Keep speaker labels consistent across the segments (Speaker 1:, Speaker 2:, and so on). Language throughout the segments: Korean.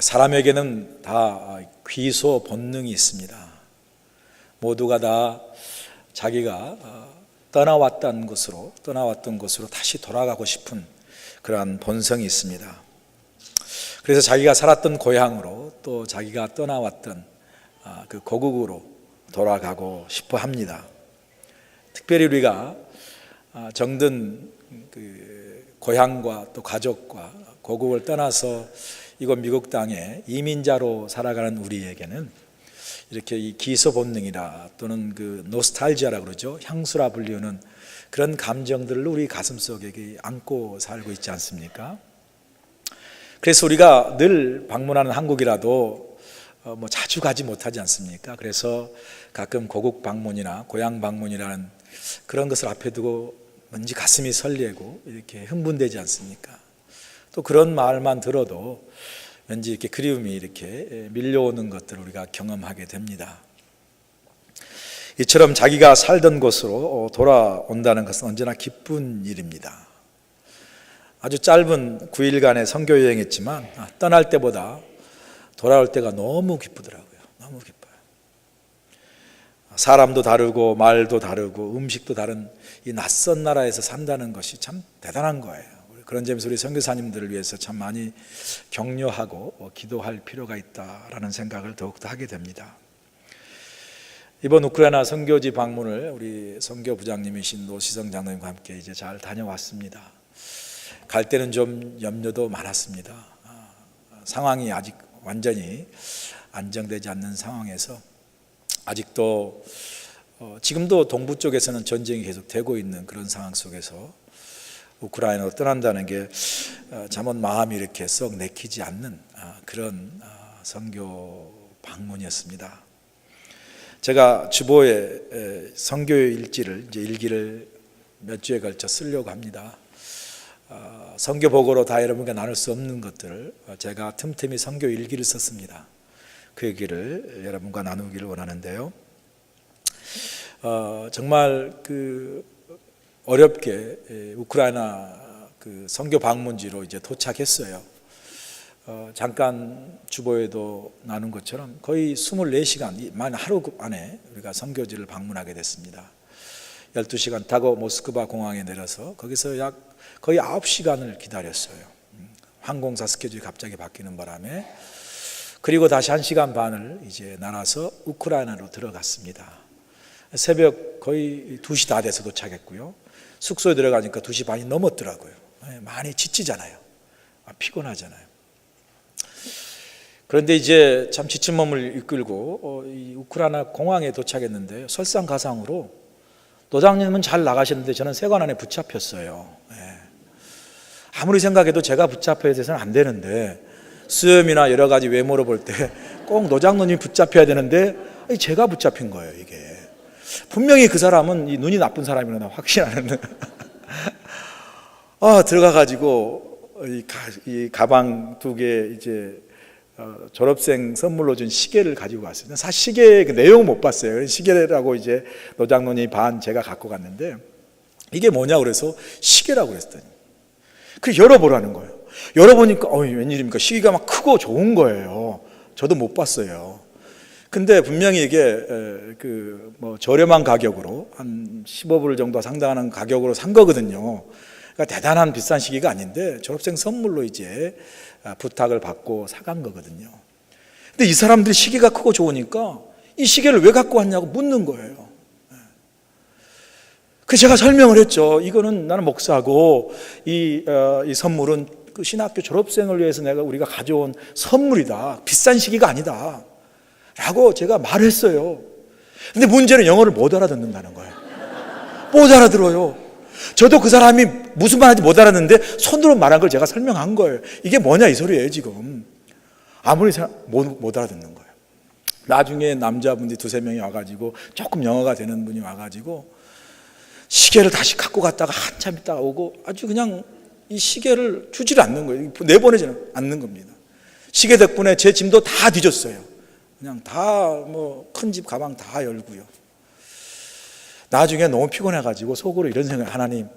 Speaker 1: 사람에게는 다 귀소 본능이 있습니다. 모두가 다 자기가 떠나왔던 곳으로 다시 돌아가고 싶은 그러한 본성이 있습니다. 그래서 자기가 살았던 고향으로 또 자기가 떠나왔던 그 고국으로 돌아가고 싶어 합니다. 특별히 우리가 정든 그 고향과 또 가족과 고국을 떠나서 이곳 미국 땅에 이민자로 살아가는 우리에게는 이렇게 이 기소 본능이라 또는 그 노스탈지아라 그러죠. 향수라 불리우는 그런 감정들을 우리 가슴속에 안고 살고 있지 않습니까? 그래서 우리가 늘 방문하는 한국이라도 자주 가지 못하지 않습니까? 그래서 가끔 고국 방문이나 고향 방문이라는 그런 것을 앞에 두고 왠지 가슴이 설레고 이렇게 흥분되지 않습니까? 또 그런 말만 들어도 왠지 이렇게 그리움이 이렇게 밀려오는 것들을 우리가 경험하게 됩니다. 이처럼 자기가 살던 곳으로 돌아온다는 것은 언제나 기쁜 일입니다. 아주 짧은 9일간의 선교 여행했지만 떠날 때보다 돌아올 때가 너무 기쁘더라고요. 너무 기뻐요. 사람도 다르고 말도 다르고 음식도 다른 이 낯선 나라에서 산다는 것이 참 대단한 거예요. 그런 점에서 우리 선교사님들을 위해서 참 많이 격려하고 기도할 필요가 있다라는 생각을 더욱더 하게 됩니다. 이번 우크라이나 선교지 방문을 우리 선교부장님이신 노시성 장로님과 함께 이제 잘 다녀왔습니다. 갈 때는 좀 염려도 많았습니다. 상황이 아직 완전히 안정되지 않는 상황에서 아직도 지금도 동부 쪽에서는 전쟁이 계속되고 있는 그런 상황 속에서 우크라이나로 떠난다는 게 잠옷 마음이 이렇게 썩 내키지 않는 그런 선교 방문이었습니다. 제가 주보에 선교 일기를 몇 주에 걸쳐 쓰려고 합니다. 선교 보고로 다 여러분과 나눌 수 없는 것들을 제가 틈틈이 선교 일기를 썼습니다. 그 얘기를 여러분과 나누기를 원하는데요. 정말 어렵게 우크라이나 그 선교 방문지로 이제 도착했어요. 잠깐 주보에도 나눈 것처럼 거의 24시간, 만 하루 안에 우리가 선교지를 방문하게 됐습니다. 12시간 타고 모스크바 공항에 내려서 거기서 거의 9시간을 기다렸어요. 항공사 스케줄이 갑자기 바뀌는 바람에. 그리고 다시 1시간 반을 이제 날아서 우크라이나로 들어갔습니다. 새벽 거의 2시 다 돼서 도착했고요. 숙소에 들어가니까 2시 반이 넘었더라고요. 많이 지치잖아요. 피곤하잖아요. 그런데 이제 참 지친 몸을 이끌고 이 우크라이나 공항에 도착했는데 설상가상으로 노장님은 잘 나가셨는데 저는 세관 안에 붙잡혔어요. 아무리 생각해도 제가 붙잡혀야 돼서는 안 되는데 수염이나 여러 가지 외모로 볼 때 꼭 노장님이 붙잡혀야 되는데 제가 붙잡힌 거예요. 이게 분명히 그 사람은 이 눈이 나쁜 사람이라는 확신하는 들어가가지고 이 가방 2개 이제 졸업생 선물로 준 시계를 가지고 왔어요. 사실 시계 그 내용 못 봤어요. 시계라고 이제 노장론이 반 제가 갖고 갔는데 이게 뭐냐 그래서 시계라고 그랬더니 그 열어보라는 거예요. 열어보니까 웬일입니까? 시계가 막 크고 좋은 거예요. 저도 못 봤어요. 근데 분명히 이게 저렴한 가격으로 한 15불 정도 상당하는 가격으로 산 거거든요. 그러니까 대단한 비싼 시계가 아닌데 졸업생 선물로 이제 부탁을 받고 사간 거거든요. 근데 이 사람들이 시계가 크고 좋으니까 이 시계를 왜 갖고 왔냐고 묻는 거예요. 그래서 제가 설명을 했죠. 이거는 나는 목사고 이 선물은 그 신학교 졸업생을 위해서 우리가 가져온 선물이다. 비싼 시계가 아니다. 라고 제가 말했어요. 근데 문제는 영어를 못 알아듣는다는 거예요. 못 알아들어요. 저도 그 사람이 무슨 말인지 못 알았는데 손으로 말한 걸 제가 설명한 거예요. 이게 뭐냐 이 소리예요 지금. 아무리 못 알아듣는 거예요. 나중에 남자분들이 2-3명이 와가지고 조금 영어가 되는 분이 와가지고 시계를 다시 갖고 갔다가 한참 있다가 오고 아주 그냥 이 시계를 주질 않는 거예요. 내보내지 않는 겁니다. 시계 덕분에 제 짐도 다 뒤졌어요. 그냥 다 큰 집 가방 다 열고요. 나중에 너무 피곤해가지고 속으로 이런 생각, 하나님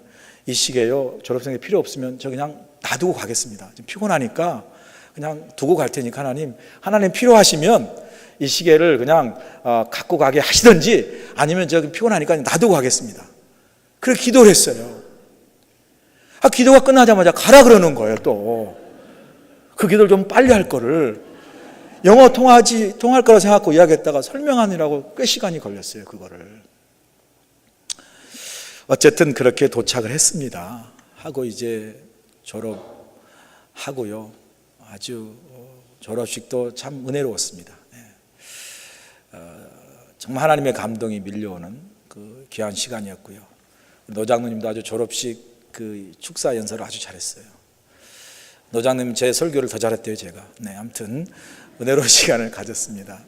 Speaker 1: 이 시계요 졸업생이 필요 없으면 저 그냥 놔두고 가겠습니다. 지금 피곤하니까 그냥 두고 갈 테니까 하나님 필요하시면 이 시계를 그냥 갖고 가게 하시든지 아니면 저기 피곤하니까 놔두고 가겠습니다. 그렇게 기도를 했어요. 기도가 끝나자마자 가라 그러는 거예요. 또 그 기도를 좀 빨리 할 거를 영어 통할 거라 생각하고 이야기했다가 설명하느라고 꽤 시간이 걸렸어요. 그거를. 어쨌든 그렇게 도착을 했습니다. 하고 이제 졸업하고요. 아주 졸업식도 참 은혜로웠습니다. 정말 하나님의 감동이 밀려오는 그 귀한 시간이었고요. 노장로님도 아주 졸업식 그 축사 연설을 아주 잘했어요. 노장님 제 설교를 더 잘했대요, 제가. 아무튼 은혜로운 시간을 가졌습니다.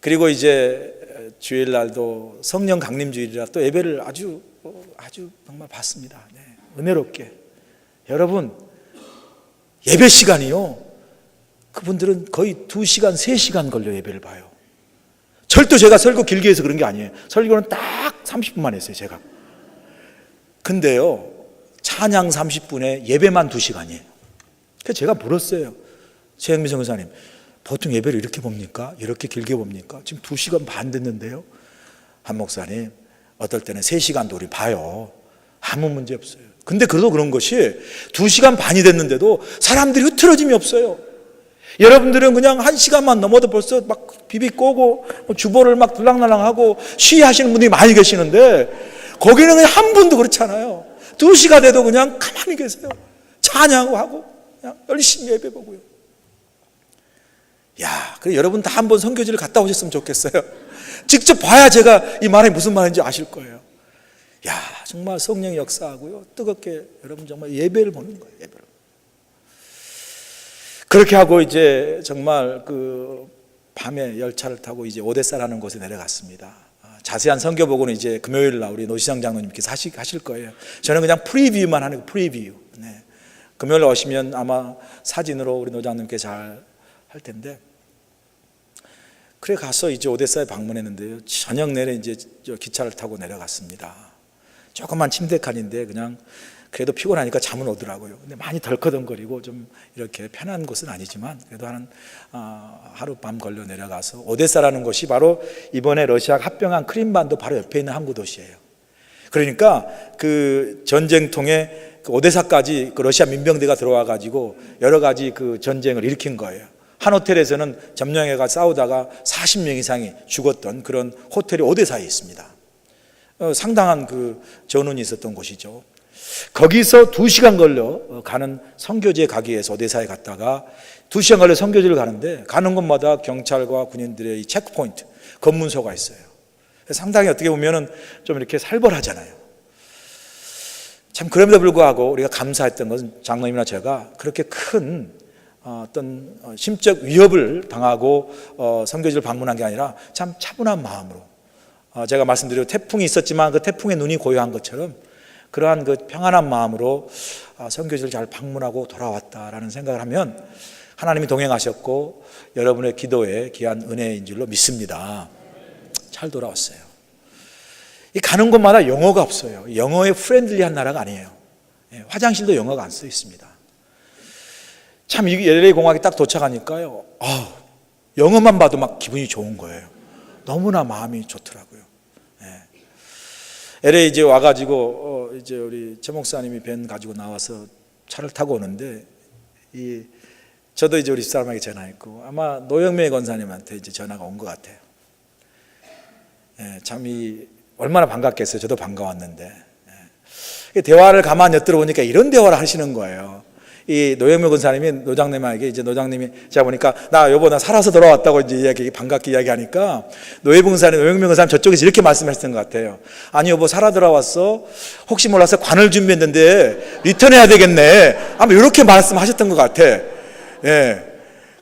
Speaker 1: 그리고 이제 주일날도 성령 강림주일이라 또 예배를 아주 정말 받습니다. 은혜롭게. 여러분, 예배 시간이요, 그분들은 거의 2시간, 3시간 걸려 예배를 봐요. 절대 제가 설교 길게 해서 그런 게 아니에요. 설교는 딱 30분만 했어요, 제가. 근데요, 찬양 30분에 예배만 2시간이에요. 그래서 제가 물었어요. 최영미 선교사님, 보통 예배를 이렇게 봅니까? 이렇게 길게 봅니까? 지금 2시간 반 됐는데요. 한 목사님, 어떨 때는 3시간도 우리 봐요. 아무 문제 없어요. 근데 그래도 그런 것이 2시간 반이 됐는데도 사람들이 흐트러짐이 없어요. 여러분들은 그냥 1시간만 넘어도 벌써 막 비비 꼬고 주보를 막 들락날락하고 시위하시는 분들이 많이 계시는데 거기는 그냥 한 분도 그렇지 않아요. 2시가 돼도 그냥 가만히 계세요. 찬양하고 그냥 열심히 예배 보고요. 그래 여러분 다 한번 선교지를 갔다 오셨으면 좋겠어요. 직접 봐야 제가 이 말이 무슨 말인지 아실 거예요. 정말 성령의 역사하고요. 뜨겁게 여러분 정말 예배를 보는 거예요. 예배를. 그렇게 하고 이제 정말 그 밤에 열차를 타고 이제 오데사라는 곳에 내려갔습니다. 자세한 선교복은 이제 금요일 날 우리 노시상 장로님께서 하실 거예요. 저는 그냥 프리뷰만 하는 거, 프리뷰. 금요일 날 오시면 아마 사진으로 우리 노장님께 잘 할 텐데. 그래 가서 이제 오데사에 방문했는데요. 저녁 내내 이제 기차를 타고 내려갔습니다. 조그만 침대 칸인데 그냥 그래도 피곤하니까 잠은 오더라고요. 근데 많이 덜커덩거리고 좀 이렇게 편한 곳은 아니지만 그래도 하룻밤 걸려 내려가서 오데사라는 곳이 바로 이번에 러시아가 합병한 크림반도 바로 옆에 있는 항구 도시예요. 그러니까 그 전쟁통에 그 오데사까지 그 러시아 민병대가 들어와 가지고 여러 가지 그 전쟁을 일으킨 거예요. 한 호텔에서는 점령해가 싸우다가 40명 이상이 죽었던 그런 호텔이 오데사에 있습니다. 상당한 그 전운이 있었던 곳이죠. 거기서 2시간 걸려 가는 선교지에 가기 위해서 오데사에 갔다가 2시간 걸려 선교지를 가는데 가는 곳마다 경찰과 군인들의 이 체크포인트, 검문소가 있어요. 상당히 어떻게 보면은 좀 이렇게 살벌하잖아요. 참 그럼에도 불구하고 우리가 감사했던 것은 장로님이나 제가 그렇게 큰 어떤 심적 위협을 당하고 선교지를 방문한 게 아니라 참 차분한 마음으로 제가 말씀드린 태풍이 있었지만 그 태풍의 눈이 고요한 것처럼 그러한 그 평안한 마음으로 선교지를 잘 방문하고 돌아왔다라는 생각을 하면 하나님이 동행하셨고 여러분의 기도에 귀한 은혜인 줄로 믿습니다. 잘 돌아왔어요. 이 가는 곳마다 영어가 없어요. 영어에 프렌들리한 나라가 아니에요. 화장실도 영어가 안 써 있습니다. 참 이 LA 공항에 딱 도착하니까요. 영어만 봐도 막 기분이 좋은 거예요. 너무나 마음이 좋더라고요. LA 이제 와가지고 이제 우리 최 목사님이 밴 가지고 나와서 차를 타고 오는데 저도 이제 우리 집사람에게 전화했고 아마 노영매 권사님한테 이제 전화가 온 것 같아요. 참 얼마나 반갑겠어요. 저도 반가웠는데 대화를 가만히 엿들어보니까 이런 대화를 하시는 거예요. 이 노영명 권사님이 노장님에게 이제 노장님이 제가 보니까 나 살아서 돌아왔다고 이제 반갑게 이야기하니까 노영명 권사님 저쪽에서 이렇게 말씀하셨던 것 같아요. 아니 여보 살아 돌아왔어. 혹시 몰라서 관을 준비했는데 리턴해야 되겠네. 아마 이렇게 말씀하셨던 것 같아.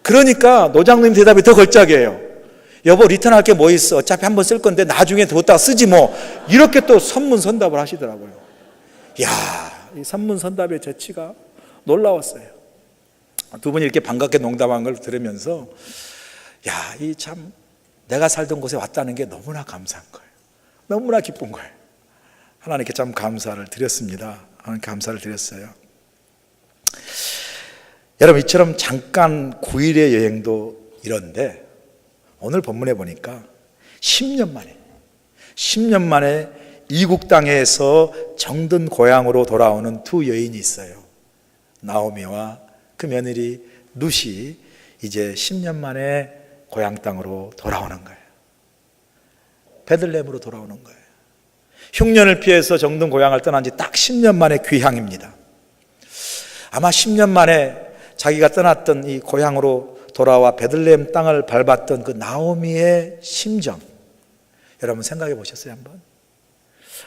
Speaker 1: 그러니까 노장님 대답이 더 걸작이에요. 여보 리턴할 게 뭐 있어? 어차피 한번 쓸 건데 나중에 뒀다가 쓰지 뭐. 이렇게 또 선문선답을 하시더라고요. 이 선문선답의 재치가 놀라웠어요. 두 분이 이렇게 반갑게 농담한 걸 들으면서 이 참 내가 살던 곳에 왔다는 게 너무나 감사한 거예요. 너무나 기쁜 거예요. 하나님께 참 감사를 드렸습니다. 하나님께 감사를 드렸어요. 여러분, 이처럼 잠깐 9일의 여행도 이런데 오늘 본문에 보니까 10년 만에 이국 땅에서 정든 고향으로 돌아오는 두 여인이 있어요. 나오미와 그 며느리 룻이 이제 10년 만에 고향 땅으로 돌아오는 거예요. 베들레헴으로 돌아오는 거예요. 흉년을 피해서 정든 고향을 떠난 지 딱 10년 만에 귀향입니다. 아마 10년 만에 자기가 떠났던 이 고향으로 돌아와 베들레헴 땅을 밟았던 그 나오미의 심정, 여러분 생각해 보셨어요 한번?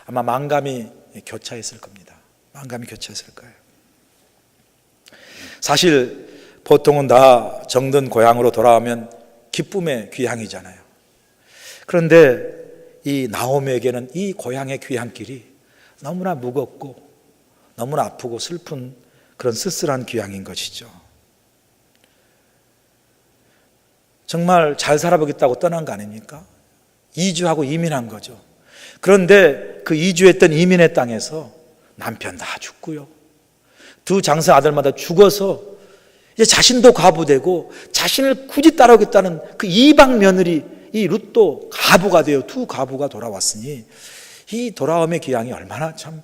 Speaker 1: 아마 만감이 교차했을 겁니다. 만감이 교차했을 거예요. 사실 보통은 다 정든 고향으로 돌아오면 기쁨의 귀향이잖아요. 그런데 이 나오미에게는 이 고향의 귀향길이 너무나 무겁고 너무나 아프고 슬픈 그런 쓸쓸한 귀향인 것이죠. 정말 잘 살아보겠다고 떠난 거 아닙니까? 이주하고 이민한 거죠. 그런데 그 이주했던 이민의 땅에서 남편 다 죽고요, 두 장사 아들마다 죽어서 이제 자신도 과부되고 자신을 굳이 따라오겠다는 그 이방 며느리 이 룻도 과부가 되어 두 과부가 돌아왔으니 이 돌아옴의 귀향이 얼마나 참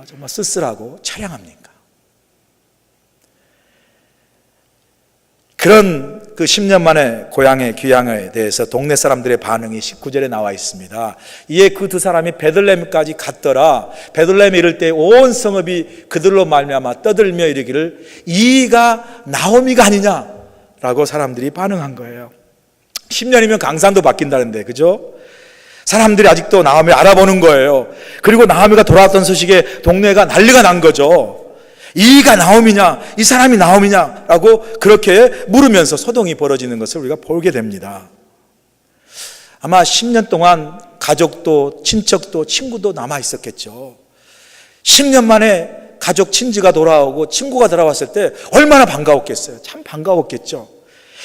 Speaker 1: 정말 쓸쓸하고 처량합니까? 그런 그 10년 만에 고향의 귀향에 대해서 동네 사람들의 반응이 19절에 나와 있습니다. 이에 그 두 사람이 베들레헴까지 갔더라. 베들레헴에 이를 때 온 성읍이 그들로 말미암아 떠들며 이르기를 이가 나오미가 아니냐라고 사람들이 반응한 거예요. 10년이면 강산도 바뀐다는데, 그죠? 사람들이 아직도 나오미 알아보는 거예요. 그리고 나오미가 돌아왔던 소식에 동네가 난리가 난 거죠. 이가 나오미냐, 이 사람이 나오미냐라고 그렇게 물으면서 소동이 벌어지는 것을 우리가 보게 됩니다. 아마 10년 동안 가족도 친척도 친구도 남아 있었겠죠. 10년 만에 가족 친지가 돌아오고 친구가 돌아왔을 때 얼마나 반가웠겠어요. 참 반가웠겠죠.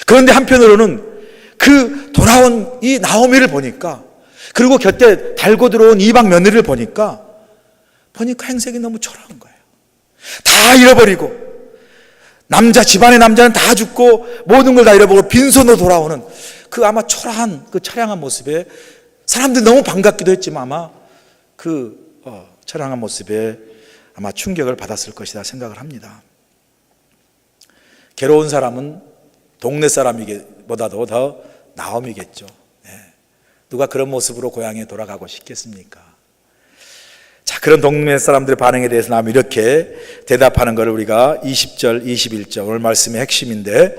Speaker 1: 그런데 한편으로는 그 돌아온 이 나오미를 보니까, 그리고 곁에 달고 들어온 이방 며느리를 보니까 행색이 너무 초라한 거예요. 다 잃어버리고 집안의 남자는 다 죽고 모든 걸 다 잃어버리고 빈손으로 돌아오는 그 아마 초라한 그 처량한 모습에 사람들이 너무 반갑기도 했지만 아마 그 처량한 모습에 아마 충격을 받았을 것이다 생각을 합니다. 괴로운 사람은 동네 사람보다도 더 나오미겠죠. 누가 그런 모습으로 고향에 돌아가고 싶겠습니까? 자, 그런 동네 사람들의 반응에 대해서 나오미 이렇게 대답하는 것을 우리가 20절, 21절, 오늘 말씀의 핵심인데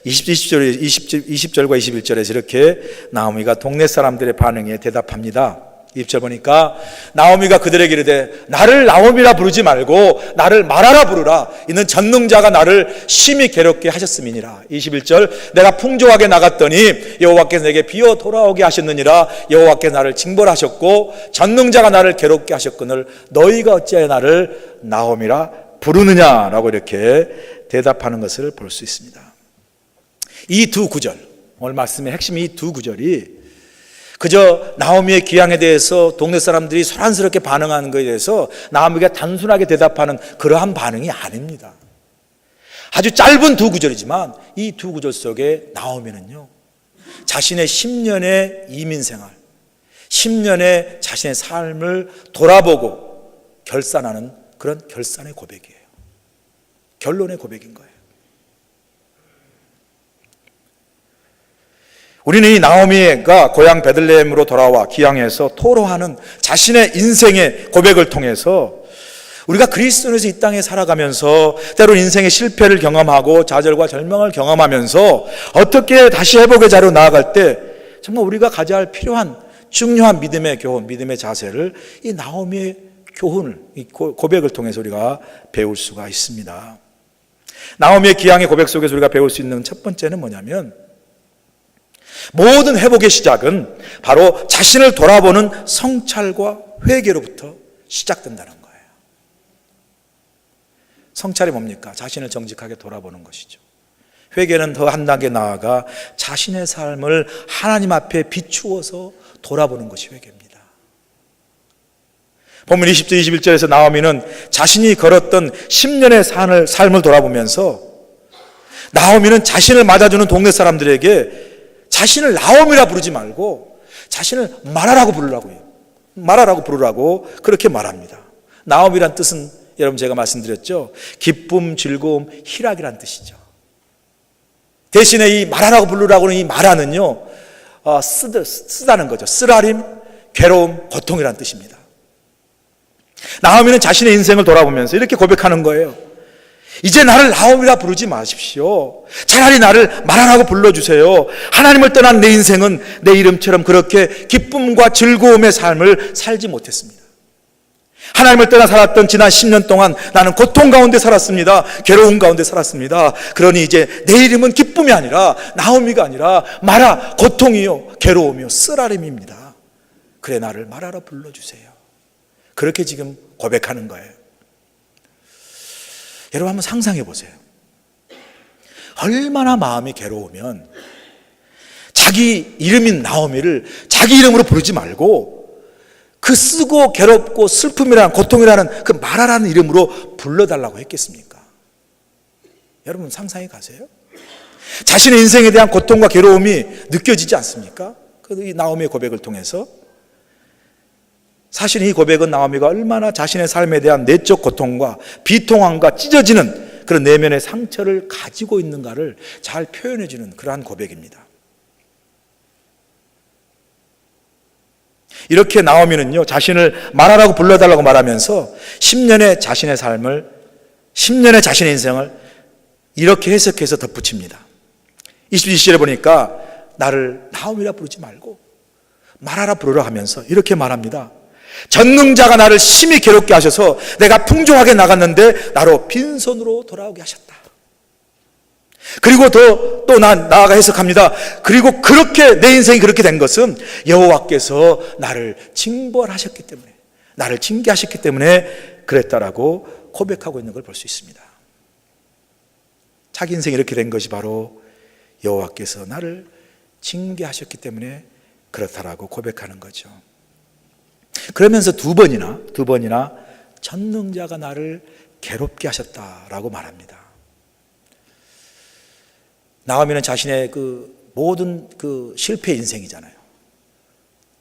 Speaker 1: 20절과 21절에서 이렇게 나오미가 동네 사람들의 반응에 대답합니다. 20절 보니까 나오미가 그들에게 이르되 나를 나오미라 부르지 말고 나를 마라라 부르라. 이는 전능자가 나를 심히 괴롭게 하셨음이니라. 21절 내가 풍족하게 나갔더니 여호와께서 내게 비어 돌아오게 하셨느니라. 여호와께서 나를 징벌하셨고 전능자가 나를 괴롭게 하셨거늘 너희가 어찌하여 나를 나오미라 부르느냐라고 이렇게 대답하는 것을 볼 수 있습니다. 이 두 구절, 오늘 말씀의 핵심이 이 두 구절이 그저 나오미의 귀향에 대해서 동네 사람들이 소란스럽게 반응하는 것에 대해서 나오미가 단순하게 대답하는 그러한 반응이 아닙니다. 아주 짧은 두 구절이지만 이 두 구절 속에 나오미는요, 자신의 10년의 이민생활, 10년의 자신의 삶을 돌아보고 결산하는 그런 결산의 고백이에요. 결론의 고백인 거예요. 우리는 이 나오미가 고향 베들레헴으로 돌아와 귀향에서 토로하는 자신의 인생의 고백을 통해서 우리가 그리스도인에서 이 땅에 살아가면서 때로는 인생의 실패를 경험하고 좌절과 절망을 경험하면서 어떻게 다시 회복의 자리로 나아갈 때 정말 우리가 가져야 할 필요한 중요한 믿음의 교훈, 믿음의 자세를 이 나오미의 교훈을, 이 고백을 통해서 우리가 배울 수가 있습니다. 나오미의 귀향의 고백 속에서 우리가 배울 수 있는 첫 번째는 뭐냐면 모든 회복의 시작은 바로 자신을 돌아보는 성찰과 회개로부터 시작된다는 거예요. 성찰이 뭡니까? 자신을 정직하게 돌아보는 것이죠. 회개는 더 한 단계 나아가 자신의 삶을 하나님 앞에 비추어서 돌아보는 것이 회개입니다. 본문 20절 21절에서 나오미는 자신이 걸었던 10년의 삶을 돌아보면서 나오미는 자신을 맞아주는 동네 사람들에게 자신을 나오미라 부르지 말고 자신을 마라라고 부르라고 해요. 마라라고 부르라고 그렇게 말합니다. 나오미란 뜻은 여러분 제가 말씀드렸죠. 기쁨, 즐거움, 희락이란 뜻이죠. 대신에 이 마라라고 부르라고 하는 이 마라는요, 쓰다는 거죠. 쓰라림, 괴로움, 고통이란 뜻입니다. 나오미는 자신의 인생을 돌아보면서 이렇게 고백하는 거예요. 이제 나를 나오미라 부르지 마십시오. 차라리 나를 마라라고 불러주세요. 하나님을 떠난 내 인생은 내 이름처럼 그렇게 기쁨과 즐거움의 삶을 살지 못했습니다. 하나님을 떠나 살았던 지난 10년 동안 나는 고통 가운데 살았습니다. 괴로움 가운데 살았습니다. 그러니 이제 내 이름은 기쁨이 아니라 나오미가 아니라 마라, 고통이요, 괴로움이요, 쓰라림입니다. 그래 나를 마라라 불러주세요. 그렇게 지금 고백하는 거예요. 여러분 한번 상상해 보세요. 얼마나 마음이 괴로우면 자기 이름인 나오미를 자기 이름으로 부르지 말고 그 쓰고 괴롭고 슬픔이라는 고통이라는 그 마라라는 이름으로 불러달라고 했겠습니까? 여러분 상상해 가세요. 자신의 인생에 대한 고통과 괴로움이 느껴지지 않습니까? 이 나오미의 고백을 통해서 사실 이 고백은 나오미가 얼마나 자신의 삶에 대한 내적 고통과 비통함과 찢어지는 그런 내면의 상처를 가지고 있는가를 잘 표현해 주는 그러한 고백입니다. 이렇게 나오미는요, 자신을 마라라고 불러달라고 말하면서 10년의 자신의 삶을, 10년의 자신의 인생을 이렇게 해석해서 덧붙입니다. 22절에 보니까 나를 나오미라 부르지 말고 마라라 부르라 하면서 이렇게 말합니다. 전능자가 나를 심히 괴롭게 하셔서 내가 풍족하게 나갔는데 나로 빈손으로 돌아오게 하셨다. 그리고 또 나아가 해석합니다. 그리고 그렇게 내 인생이 그렇게 된 것은 여호와께서 나를 징벌하셨기 때문에, 나를 징계하셨기 때문에 그랬다라고 고백하고 있는 걸 볼 수 있습니다. 자기 인생이 이렇게 된 것이 바로 여호와께서 나를 징계하셨기 때문에 그렇다라고 고백하는 거죠. 그러면서 두 번이나 전능자가 나를 괴롭게 하셨다라고 말합니다. 나오미는 자신의 모든 실패 인생이잖아요.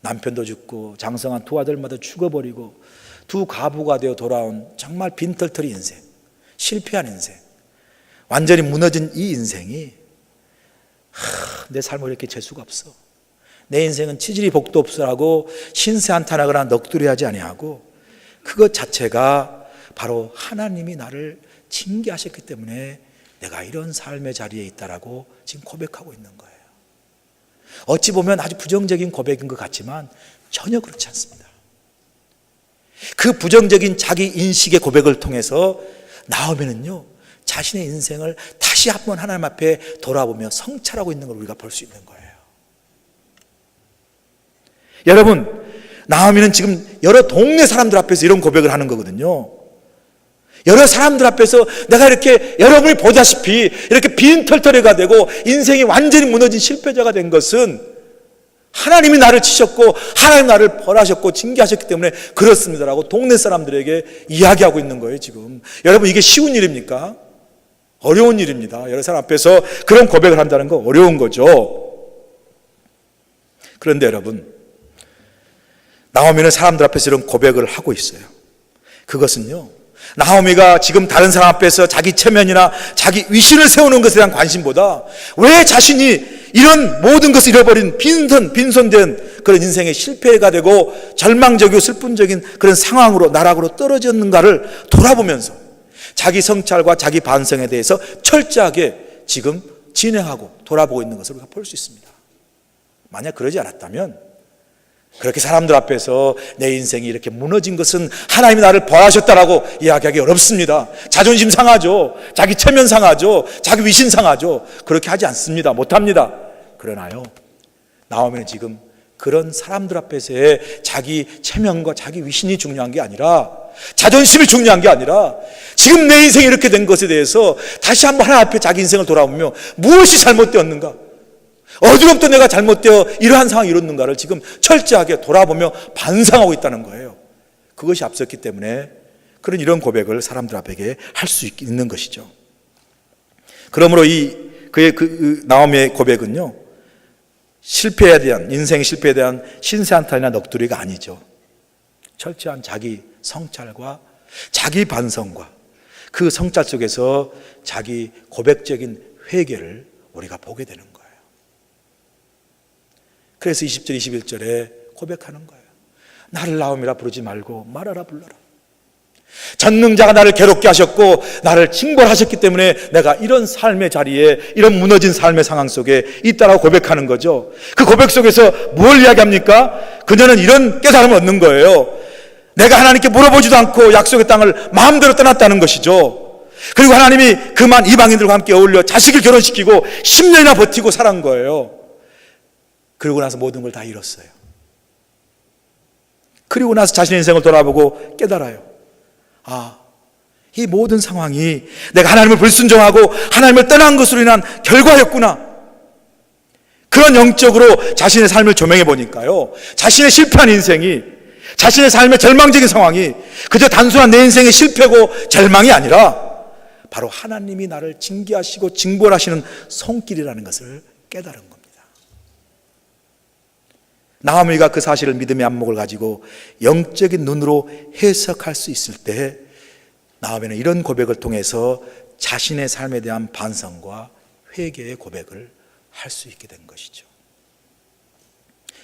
Speaker 1: 남편도 죽고 장성한 두 아들마다 죽어버리고 두 가부가 되어 돌아온 정말 빈털터리 인생, 실패한 인생, 완전히 무너진 이 인생이 내 삶을 이렇게 재수가 없어, 내 인생은 치질이 복도 없어라고 신세 한탄하거나 넋두리하지 아니하고 그것 자체가 바로 하나님이 나를 징계하셨기 때문에 내가 이런 삶의 자리에 있다라고 지금 고백하고 있는 거예요. 어찌 보면 아주 부정적인 고백인 것 같지만 전혀 그렇지 않습니다. 그 부정적인 자기 인식의 고백을 통해서 나오면은요, 자신의 인생을 다시 한번 하나님 앞에 돌아보며 성찰하고 있는 걸 우리가 볼 수 있는 거예요. 여러분, 나오미는 지금 여러 동네 사람들 앞에서 이런 고백을 하는 거거든요. 여러 사람들 앞에서 내가 이렇게 여러분이 보다시피 이렇게 빈털터리가 되고 인생이 완전히 무너진 실패자가 된 것은 하나님이 나를 치셨고 하나님 나를 벌하셨고 징계하셨기 때문에 그렇습니다라고 동네 사람들에게 이야기하고 있는 거예요. 지금 여러분, 이게 쉬운 일입니까? 어려운 일입니다. 여러 사람 앞에서 그런 고백을 한다는 거 어려운 거죠. 그런데 여러분, 나오미는 사람들 앞에서 이런 고백을 하고 있어요. 그것은요, 나오미가 지금 다른 사람 앞에서 자기 체면이나 자기 위신을 세우는 것에 대한 관심보다 왜 자신이 이런 모든 것을 잃어버린 빈손된 그런 인생의 실패가 되고 절망적이고 슬픔적인 그런 상황으로 나락으로 떨어졌는가를 돌아보면서 자기 성찰과 자기 반성에 대해서 철저하게 지금 진행하고 돌아보고 있는 것을 우리가 볼 수 있습니다. 만약 그러지 않았다면 그렇게 사람들 앞에서 내 인생이 이렇게 무너진 것은 하나님이 나를 벌하셨다라고 이야기하기 어렵습니다. 자존심 상하죠. 자기 체면 상하죠. 자기 위신 상하죠. 그렇게 하지 않습니다. 못합니다. 그러나요, 나오미는 지금 그런 사람들 앞에서의 자기 체면과 자기 위신이 중요한 게 아니라, 자존심이 중요한 게 아니라 지금 내 인생이 이렇게 된 것에 대해서 다시 한번 하나님 앞에 자기 인생을 돌아보며 무엇이 잘못되었는가, 어디로부터 내가 잘못되어 이러한 상황이 이뤘는가를 지금 철저하게 돌아보며 반성하고 있다는 거예요. 그것이 앞섰기 때문에 이런 고백을 사람들 앞에게 할 수 있는 것이죠. 그러므로 그의 나오미의 고백은요, 실패에 대한, 인생 실패에 대한 신세한탄이나 넋두리가 아니죠. 철저한 자기 성찰과 자기 반성과 그 성찰 속에서 자기 고백적인 회개를 우리가 보게 되는 거예요. 그래서 20절, 21절에 고백하는 거예요. 나를 나오미라 부르지 말고 마라라 불러라. 전능자가 나를 괴롭게 하셨고 나를 징벌하셨기 때문에 내가 이런 삶의 자리에, 이런 무너진 삶의 상황 속에 있다라고 고백하는 거죠. 그 고백 속에서 뭘 이야기합니까? 그녀는 이런 깨달음을 얻는 거예요. 내가 하나님께 물어보지도 않고 약속의 땅을 마음대로 떠났다는 것이죠. 그리고 하나님이 그만 이방인들과 함께 어울려 자식을 결혼시키고 10년이나 버티고 살아온 거예요. 그리고 나서 모든 걸 다 잃었어요. 그리고 나서 자신의 인생을 돌아보고 깨달아요. 이 모든 상황이 내가 하나님을 불순종하고 하나님을 떠난 것으로 인한 결과였구나. 그런 영적으로 자신의 삶을 조명해 보니까요, 자신의 실패한 인생이, 자신의 삶의 절망적인 상황이 그저 단순한 내 인생의 실패고 절망이 아니라 바로 하나님이 나를 징계하시고 징벌하시는 손길이라는 것을 깨달은 겁니다. 나오미가 그 사실을 믿음의 안목을 가지고 영적인 눈으로 해석할 수 있을 때 나오미는 이런 고백을 통해서 자신의 삶에 대한 반성과 회개의 고백을 할 수 있게 된 것이죠.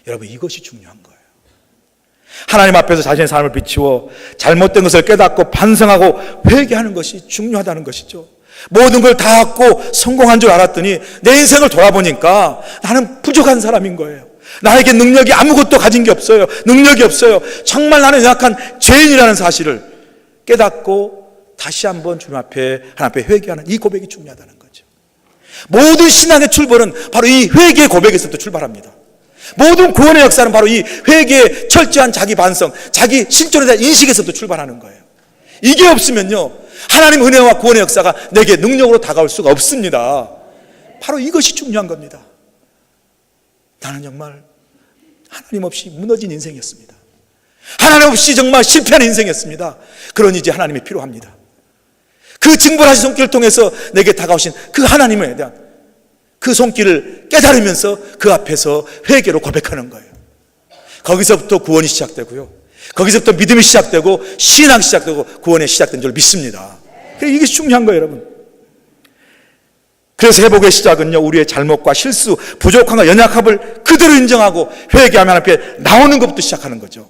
Speaker 1: 여러분, 이것이 중요한 거예요. 하나님 앞에서 자신의 삶을 비추어 잘못된 것을 깨닫고 반성하고 회개하는 것이 중요하다는 것이죠. 모든 걸 다 갖고 성공한 줄 알았더니 내 인생을 돌아보니까 나는 부족한 사람인 거예요. 나에게 능력이 아무것도 가진 게 없어요. 능력이 없어요. 정말 나는 연약한 죄인이라는 사실을 깨닫고 다시 한번 주님 앞에, 하나님 앞에 회개하는 이 고백이 중요하다는 거죠. 모든 신앙의 출발은 바로 이 회개의 고백에서부터 출발합니다. 모든 구원의 역사는 바로 이 회개의 철저한 자기 반성, 자기 실존에 대한 인식에서부터 출발하는 거예요. 이게 없으면요, 하나님 은혜와 구원의 역사가 내게 능력으로 다가올 수가 없습니다. 바로 이것이 중요한 겁니다. 나는 정말 하나님 없이 무너진 인생이었습니다. 하나님 없이 정말 실패한 인생이었습니다. 그러니 이제 하나님이 필요합니다. 그 징벌하신 손길을 통해서 내게 다가오신 그 하나님에 대한 그 손길을 깨달으면서 그 앞에서 회개로 고백하는 거예요. 거기서부터 구원이 시작되고요, 거기서부터 믿음이 시작되고 신앙이 시작되고 구원이 시작된 줄 믿습니다. 이게 중요한 거예요, 여러분. 그래서 회복의 시작은요, 우리의 잘못과 실수, 부족함과 연약함을 그대로 인정하고 회개하며 하나님 앞에 나오는 것부터 시작하는 거죠.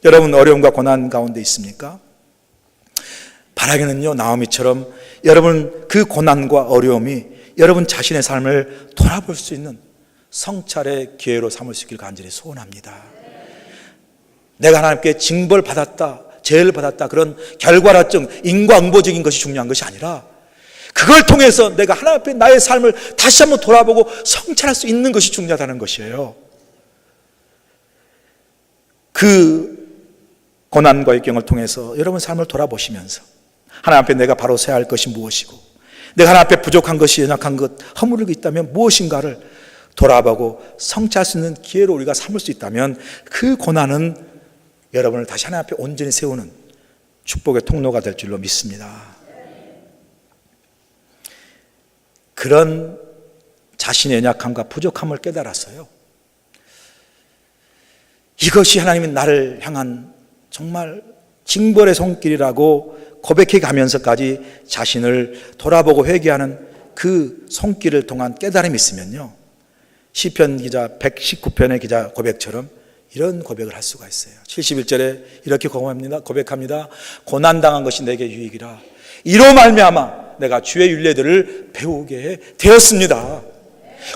Speaker 1: 여러분, 어려움과 고난 가운데 있습니까? 바라기는요, 나오미처럼 여러분 그 고난과 어려움이 여러분 자신의 삶을 돌아볼 수 있는 성찰의 기회로 삼을 수 있기를 간절히 소원합니다. 내가 하나님께 징벌받았다, 죄를 받았다, 그런 결과론적 인과응보적인 것이 중요한 것이 아니라 그걸 통해서 내가 하나님 앞에 나의 삶을 다시 한번 돌아보고 성찰할 수 있는 것이 중요하다는 것이에요. 그 고난과 역경을 통해서 여러분 삶을 돌아보시면서 하나님 앞에 내가 바로 서야 할 것이 무엇이고, 내가 하나님 앞에 부족한 것이, 연약한 것, 허물이 있다면 무엇인가를 돌아보고 성찰할 수 있는 기회로 우리가 삼을 수 있다면 그 고난은 여러분을 다시 하나님 앞에 온전히 세우는 축복의 통로가 될 줄로 믿습니다. 그런 자신의 연약함과 부족함을 깨달았어요. 이것이 하나님이 나를 향한 정말 징벌의 손길이라고 고백해 가면서까지 자신을 돌아보고 회개하는 그 손길을 통한 깨달음이 있으면요, 시편 기자 119편의 기자 고백처럼 이런 고백을 할 수가 있어요. 71절에 이렇게 고백합니다. 고난당한 것이 내게 유익이라 이로 말미암아 내가 주의 율례들을 배우게 되었습니다.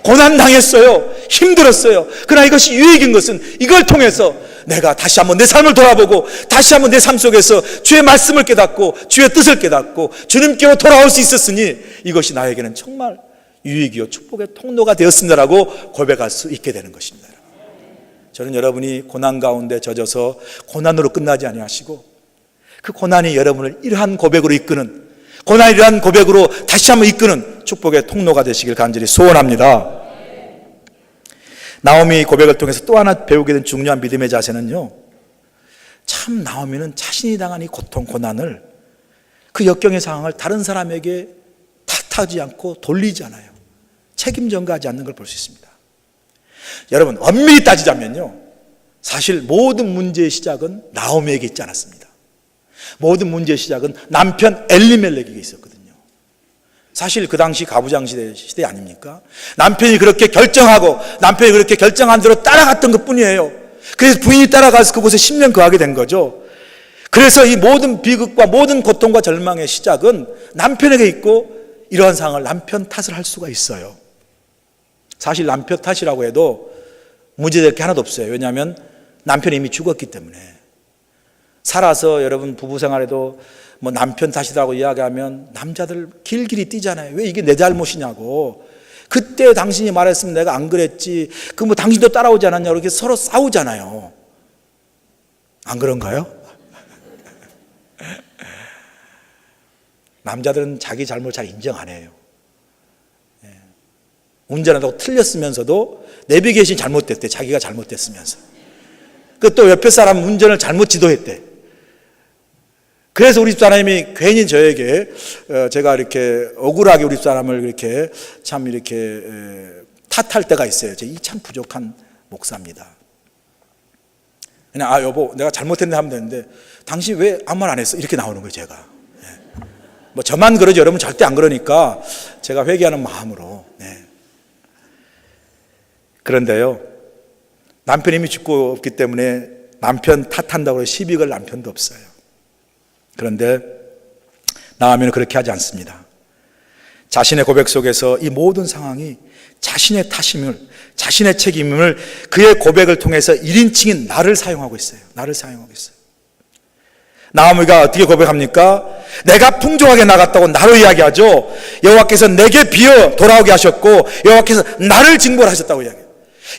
Speaker 1: 고난당했어요. 힘들었어요. 그러나 이것이 유익인 것은 이걸 통해서 내가 다시 한번 내 삶을 돌아보고 다시 한번 내 삶 속에서 주의 말씀을 깨닫고 주의 뜻을 깨닫고 주님께로 돌아올 수 있었으니 이것이 나에게는 정말 유익이요 축복의 통로가 되었습니다라고 고백할 수 있게 되는 것입니다. 저는 여러분이 고난 가운데 젖어서 고난으로 끝나지 아니하시고 그 고난이 여러분을 이러한 고백으로 이끄는, 고난이 이러한 고백으로 다시 한번 이끄는 축복의 통로가 되시길 간절히 소원합니다. 나오미 고백을 통해서 또 하나 배우게 된 중요한 믿음의 자세는요, 참 나오미는 자신이 당한 이 고통, 고난을, 그 역경의 상황을 다른 사람에게 탓하지 않고 돌리잖아요. 책임 전가하지 않는 걸 볼 수 있습니다. 여러분, 엄밀히 따지자면요, 사실 모든 문제의 시작은 나오미에게 있지 않았습니다. 모든 문제의 시작은 남편 엘리멜렉에게 있었거든요. 사실 그 당시 가부장 시대 아닙니까? 남편이 그렇게 결정하고 남편이 그렇게 결정한 대로 따라갔던 것 뿐이에요. 그래서 부인이 따라가서 그곳에 10년 거하게 된 거죠. 그래서 이 모든 비극과 모든 고통과 절망의 시작은 남편에게 있고, 이러한 상황을 남편 탓을 할 수가 있어요. 사실 남편 탓이라고 해도 문제될 게 하나도 없어요. 왜냐하면 남편이 이미 죽었기 때문에. 살아서 여러분 부부 생활에도 뭐 남편 탓이라고 이야기하면 남자들 길길이 뛰잖아요. 왜 이게 내 잘못이냐고. 그때 당신이 말했으면 내가 안 그랬지. 그 뭐 당신도 따라오지 않았냐고 이렇게 서로 싸우잖아요. 안 그런가요? 남자들은 자기 잘못 잘 인정 안 해요. 운전하다고 틀렸으면서도 내비게이션이 잘못됐대. 자기가 잘못됐으면서. 그 또 옆에 사람 운전을 잘못 지도했대. 그래서 우리 집사람이 괜히 저에게 제가 이렇게 억울하게 우리 집사람을 이렇게 참 이렇게 탓할 때가 있어요. 이 참 부족한 목사입니다. 그냥 여보 내가 잘못했네 하면 되는데 당신 왜 아무 말 안 했어? 이렇게 나오는 거예요 제가. 뭐 저만 그러지 여러분 절대 안 그러니까 제가 회개하는 마음으로. 그런데요, 남편이 이미 죽고 없기 때문에 남편 탓한다고 시비 걸 남편도 없어요. 그런데 나오미는 그렇게 하지 않습니다. 자신의 고백 속에서 이 모든 상황이 자신의 탓임을, 자신의 책임임을 그의 고백을 통해서 1인칭인 나를 사용하고 있어요. 나를 사용하고 있어요. 나오미가 어떻게 고백합니까? 내가 풍족하게 나갔다고 나로 이야기하죠. 여호와께서 내게 비어 돌아오게 하셨고 여호와께서 나를 징벌하셨다고 이야기해요.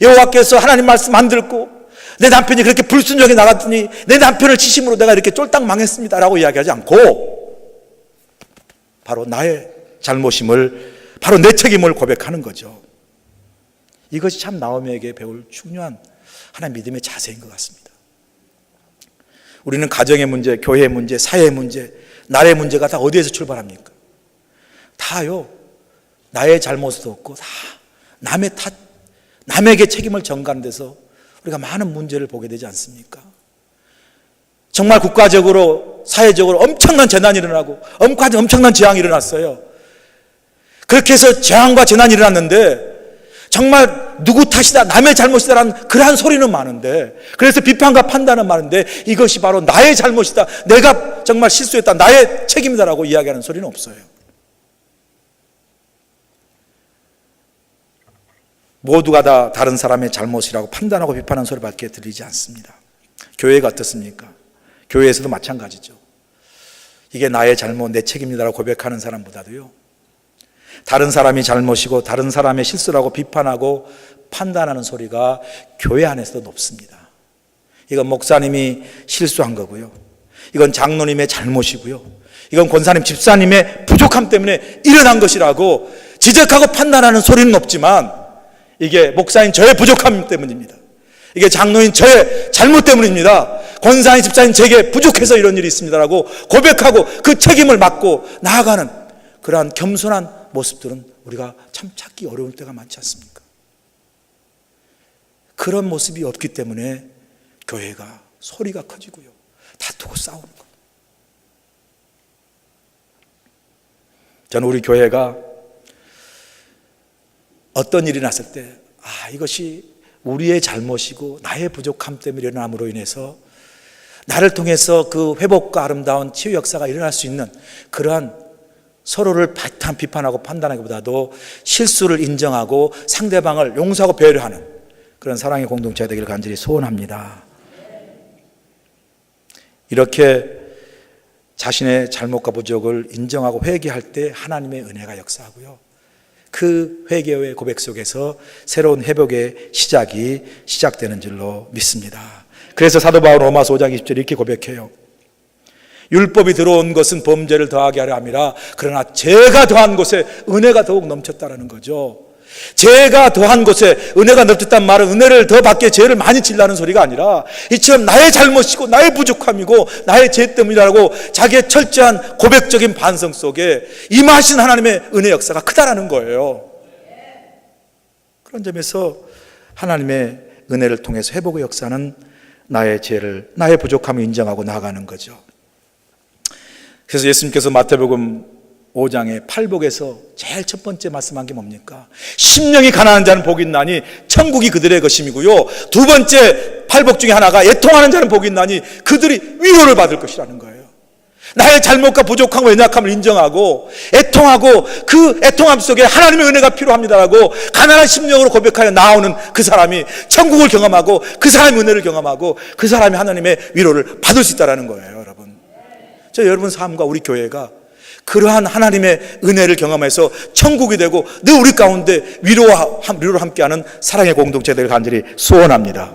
Speaker 1: 여호와께서 하나님 말씀 안 듣고 내 남편이 그렇게 불순종하게 나갔더니 내 남편을 치심으로 내가 이렇게 쫄딱 망했습니다 라고 이야기하지 않고 바로 나의 잘못임을, 바로 내 책임을 고백하는 거죠. 이것이 참 나오미에게 배울 중요한 하나의 믿음의 자세인 것 같습니다. 우리는 가정의 문제, 교회의 문제, 사회의 문제, 나라의 문제가 다 어디에서 출발합니까? 다요, 나의 잘못도 없고 다 남의 탓, 남에게 책임을 전가하는 데서 우리가 많은 문제를 보게 되지 않습니까? 정말 국가적으로 사회적으로 엄청난 재난이 일어나고 엄청난 재앙이 일어났어요. 그렇게 해서 재앙과 재난이 일어났는데 정말 누구 탓이다, 남의 잘못이다라는 그러한 소리는 많은데, 그래서 비판과 판단은 많은데 이것이 바로 나의 잘못이다, 내가 정말 실수했다, 나의 책임이다라고 이야기하는 소리는 없어요. 모두가 다 다른 사람의 잘못이라고 판단하고 비판하는 소리밖에 들리지 않습니다. 교회가 어떻습니까? 교회에서도 마찬가지죠. 이게 나의 잘못, 내 책임이다라고 고백하는 사람보다도요, 다른 사람이 잘못이고 다른 사람의 실수라고 비판하고 판단하는 소리가 교회 안에서도 높습니다. 이건 목사님이 실수한 거고요, 이건 장로님의 잘못이고요, 이건 권사님, 집사님의 부족함 때문에 일어난 것이라고 지적하고 판단하는 소리는 높지만 이게 목사님 저의 부족함 때문입니다, 이게 장로인 저의 잘못 때문입니다, 권사님, 집사님 제게 부족해서 이런 일이 있습니다라고 고백하고 그 책임을 맡고 나아가는 그러한 겸손한 모습들은 우리가 참 찾기 어려울 때가 많지 않습니까? 그런 모습이 없기 때문에 교회가 소리가 커지고요, 다투고 싸우는 것. 저는 우리 교회가 어떤 일이 났을 때 이것이 우리의 잘못이고 나의 부족함 때문에 일어남으로 인해서 나를 통해서 그 회복과 아름다운 치유 역사가 일어날 수 있는 그러한 서로를 비판하고 판단하기보다도 실수를 인정하고 상대방을 용서하고 배려하는 그런 사랑의 공동체가 되기를 간절히 소원합니다. 이렇게 자신의 잘못과 부족을 인정하고 회개할 때 하나님의 은혜가 역사하고요, 그 회개의 고백 속에서 새로운 회복의 시작이 시작되는 줄로 믿습니다. 그래서 사도 바울 로마서 5장 20절 이렇게 고백해요. 율법이 들어온 것은 범죄를 더하게 하려 함이라, 그러나 죄가 더한 곳에 은혜가 더욱 넘쳤다라는 거죠. 죄가 더한 곳에 은혜가 넓혔단 말은 은혜를 더 받게 죄를 많이 질라는 소리가 아니라 이처럼 나의 잘못이고 나의 부족함이고 나의 죄 때문이라고 자기의 철저한 고백적인 반성 속에 임하신 하나님의 은혜 역사가 크다라는 거예요. 그런 점에서 하나님의 은혜를 통해서 회복의 역사는 나의 죄를, 나의 부족함을 인정하고 나아가는 거죠. 그래서 예수님께서 마태복음 5장의 팔복에서 제일 첫 번째 말씀한 게 뭡니까? 심령이 가난한 자는 복이 있나니 천국이 그들의 것임이고요, 두 번째 팔복 중에 하나가 애통하는 자는 복이 있나니 그들이 위로를 받을 것이라는 거예요. 나의 잘못과 부족함과 연약함을 인정하고 애통하고 그 애통함 속에 하나님의 은혜가 필요합니다라고 가난한 심령으로 고백하여 나오는 그 사람이 천국을 경험하고 그 사람의 은혜를 경험하고 그 사람이 하나님의 위로를 받을 수 있다는 거예요. 여러분, 저 여러분 삶과 우리 교회가 그러한 하나님의 은혜를 경험해서 천국이 되고 늘 우리 가운데 위로를 함께하는 사랑의 공동체들을 간절히 소원합니다.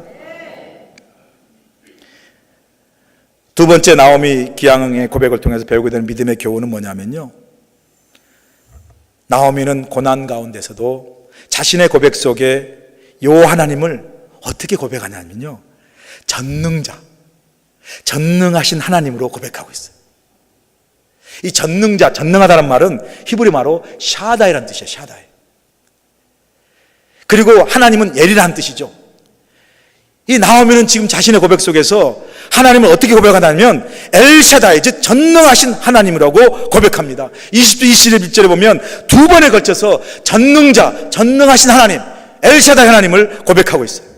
Speaker 1: 두 번째 나오미 기양의 고백을 통해서 배우게 되는 믿음의 교훈은 뭐냐면요, 나오미는 고난 가운데서도 자신의 고백 속에 요 하나님을 어떻게 고백하냐면요, 전능하신 하나님으로 고백하고 있어요. 이 전능하다는 말은 히브리 말로 샤다이라는 뜻이에요. 샤다이. 그리고 하나님은 엘이라는 뜻이죠. 이 나오미는 지금 자신의 고백 속에서 하나님을 어떻게 고백하냐면 엘샤다이, 즉 전능하신 하나님이라고 고백합니다. 20절 21절에 보면 두 번에 걸쳐서 전능하신 하나님, 엘샤다이 하나님을 고백하고 있어요.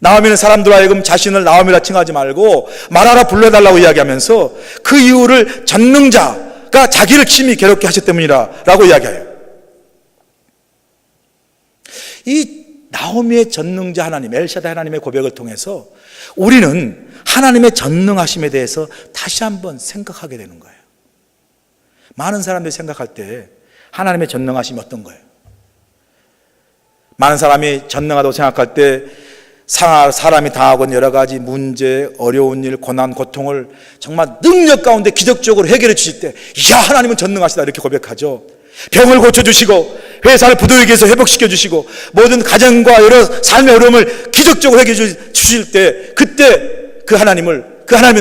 Speaker 1: 나오미는 사람들 하여금 자신을 나오미라 칭하지 말고 마라라 불러달라고 이야기하면서 그 이유를 전능자가 자기를 심히 괴롭게 하셨기 때문이라 라고 이야기해요. 이 나오미의 전능자 하나님, 엘샤다이 하나님의 고백을 통해서 우리는 하나님의 전능하심에 대해서 다시 한번 생각하게 되는 거예요. 많은 사람들이 생각할 때 하나님의 전능하심이 어떤 거예요? 많은 사람이 전능하다고 생각할 때 사람이 당하고 여러 가지 문제, 어려운 일, 고난, 고통을 정말 능력 가운데 기적적으로 해결해 주실 때, 이야, 하나님은 전능하시다 이렇게 고백하죠. 병을 고쳐주시고 회사를 부도에게서 회복시켜 주시고 모든 가정과 여러 삶의 어려움을 기적적으로 해결해 주실 때, 그때 그 하나님의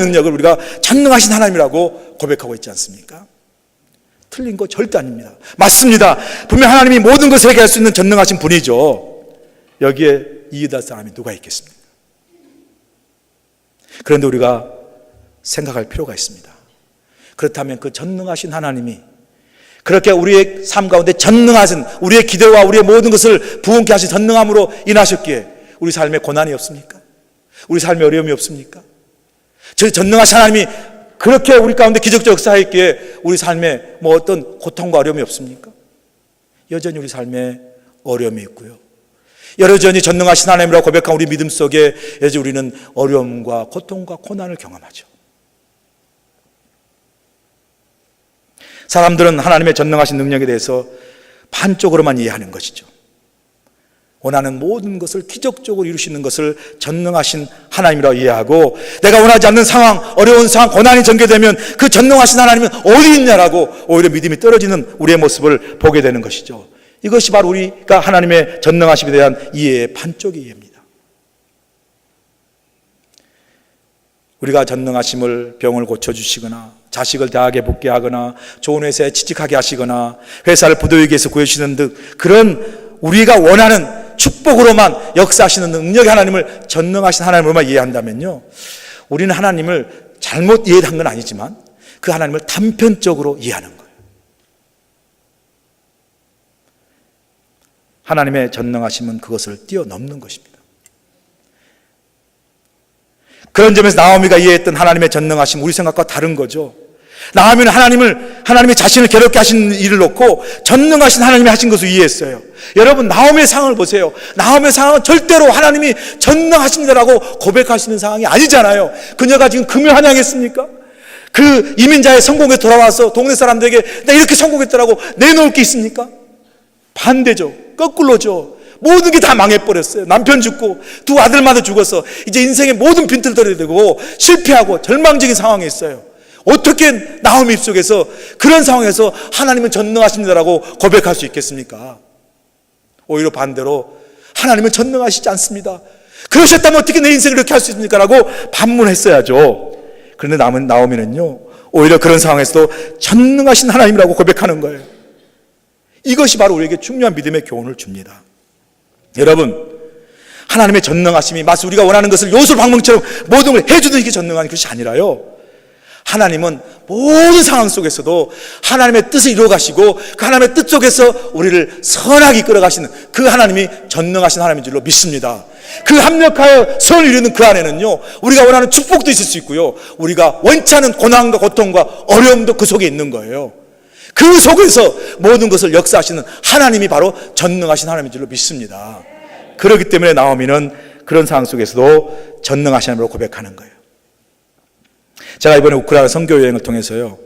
Speaker 1: 능력을 우리가 전능하신 하나님이라고 고백하고 있지 않습니까? 틀린 거 절대 아닙니다. 맞습니다. 분명 하나님이 모든 것을 해결할 수 있는 전능하신 분이죠. 여기에 이해할 사람이 누가 있겠습니까? 그런데 우리가 생각할 필요가 있습니다. 그렇다면 그 전능하신 하나님이 그렇게 우리의 삶 가운데 전능하신, 우리의 기대와 우리의 모든 것을 부응케 하신 전능함으로 인하셨기에 우리 삶에 고난이 없습니까? 우리 삶에 어려움이 없습니까? 저 전능하신 하나님이 그렇게 우리 가운데 기적적 역사했기에 우리 삶에 뭐 어떤 고통과 어려움이 없습니까? 여전히 우리 삶에 어려움이 있고요, 여전히 전능하신 하나님이라고 고백한 우리 믿음 속에 여전히 우리는 어려움과 고통과 고난을 경험하죠. 사람들은 하나님의 전능하신 능력에 대해서 반쪽으로만 이해하는 것이죠. 원하는 모든 것을 기적적으로 이루시는 것을 전능하신 하나님이라고 이해하고, 내가 원하지 않는 상황, 어려운 상황, 고난이 전개되면 그 전능하신 하나님은 어디 있냐라고 오히려 믿음이 떨어지는 우리의 모습을 보게 되는 것이죠. 이것이 바로 우리가 하나님의 전능하심에 대한 이해의 반쪽의 이해입니다. 우리가 전능하심을 병을 고쳐주시거나 자식을 대학에 복귀하거나 좋은 회사에 취직하게 하시거나 회사를 부도위기에서 구해주시는 듯 그런 우리가 원하는 축복으로만 역사하시는 능력의 하나님을 전능하신 하나님으로만 이해한다면요, 우리는 하나님을 잘못 이해한 건 아니지만 그 하나님을 단편적으로 이해하는 거예요. 하나님의 전능하심은 그것을 뛰어넘는 것입니다. 그런 점에서 나오미가 이해했던 하나님의 전능하심, 우리 생각과 다른 거죠. 나오미는 하나님이 자신을 괴롭게 하신 일을 놓고 전능하신 하나님이 하신 것을 이해했어요. 여러분, 나오미의 상황을 보세요. 나오미의 상황은 절대로 하나님이 전능하십니다라고 고백할 수 있는 상황이 아니잖아요. 그녀가 지금 금요한양했습니까? 그 이민자의 성공에 돌아와서 동네 사람들에게 나 이렇게 성공했더라고 내놓을 게 있습니까? 반대죠. 거꾸로죠. 모든 게 다 망해버렸어요. 남편 죽고 두 아들마다 죽어서 이제 인생의 모든 빈틈을 떨어야 되고 실패하고 절망적인 상황에 있어요. 어떻게 나오미 입속에서 그런 상황에서 하나님은 전능하십니다라고 고백할 수 있겠습니까?
Speaker 2: 오히려 반대로 하나님은 전능하시지 않습니다. 그러셨다면 어떻게 내 인생을 이렇게 할 수 있습니까? 라고 반문했어야죠. 그런데 나오미는요, 오히려 그런 상황에서도 전능하신 하나님이라고 고백하는 거예요. 이것이 바로 우리에게 중요한 믿음의 교훈을 줍니다. 여러분, 하나님의 전능하심이 마치 우리가 원하는 것을 요술방망처럼 모든 걸 해주는 이게 전능한 것이 아니라요, 하나님은 모든 상황 속에서도 하나님의 뜻을 이루어 가시고 그 하나님의 뜻 속에서 우리를 선하게 이끌어 가시는 그 하나님이 전능하신 하나님인 줄로 믿습니다. 그 합력하여 선을 이루는 그 안에는요, 우리가 원하는 축복도 있을 수 있고요, 우리가 원치 않은 고난과 고통과 어려움도 그 속에 있는 거예요. 그 속에서 모든 것을 역사하시는 하나님이 바로 전능하신 하나님인 줄로 믿습니다. 그렇기 때문에 나오미는 그런 상황 속에서도 전능하신 하나님으로 고백하는 거예요. 제가 이번에 우크라이나 선교 여행을 통해서요,